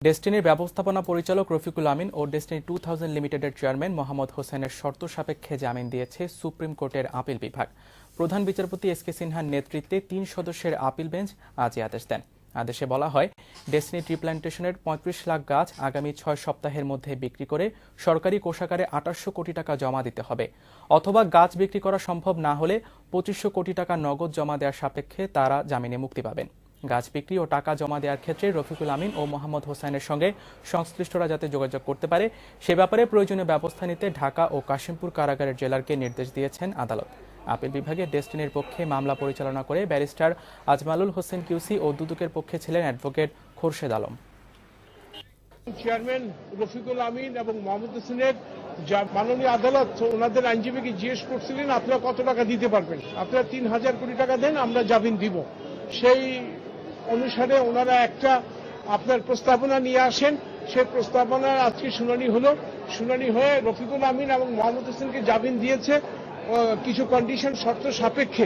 ডেস্টিনির ব্যবস্থাপনা পরিচালক রফিকুল আমিন ও ডেস্টিনি 2000 লিমিটেডের চেয়ারম্যান মোহাম্মদ হোসেনের শর্ত সাপেক্ষে জামিন দিয়েছে সুপ্রিম কোর্টের আপিল বিভাগ। প্রধান বিচারপতি এস কে সিনহার নেতৃত্বে 3 সদস্যের আপিল বেঞ্চ আজ আদেশ দেন। আদেশে বলা হয়, ডেস্টিনি ট্রি প্ল্যান্টেশনের 35 লাখ গাছ আগামী 6 সপ্তাহের মধ্যে বিক্রি করে সরকারি কোষাগারে 2800 কোটি টাকা জমা দিতে হবে, অথবা গাছ বিক্রি করা সম্ভব না হলে 2500 কোটি টাকা নগদ জমা দেওয়ার সাপেক্ষে তারা জামিনে মুক্তি পাবেন। গাছ বিক্রি ও টাকা জমা দেওয়ার ক্ষেত্রে রফিকুল আমিন ও মোহাম্মদ হোসেনের সঙ্গে সংশ্লিষ্টরা যাতে যোগাযোগ করতে পারে সে ব্যাপারে প্রয়োজনীয় ব্যবস্থা নিতে ঢাকা ও কাশিমপুর কারাগারের জেলারকে নির্দেশ দিয়েছেন আদালত। আপিল বিভাগে ডেস্টিনির পক্ষে মামলা পরিচালনা করে ব্যারিস্টার আজমালুল হোসেন কিউসি ও দুদকের পক্ষে ছিলেন অ্যাডভোকেট খোরশেদ আলম। চেয়ারম্যান রফিকুল আমিন এবং মোহাম্মদ হোসেনের মাননীয় আদালত ওনাদের আইনজীবীকে জিজ্ঞেস করছিলেন, আপনারা কত টাকা দিতে পারবেন? আপনারা 3000 কোটি টাকা দেন, আমরা জামিন দিব। সেই অনুসারে ওনারা একটা আপনার প্রস্তাবনা নিয়ে আসেন। সেই প্রস্তাবনার আজকে শুনানি হলো। শুনানি হয়ে রফিকুল আমিন এবং মোহাম্মদ হোসেনকে জামিন দিয়েছে কিছু কন্ডিশন শর্ত সাপেক্ষে।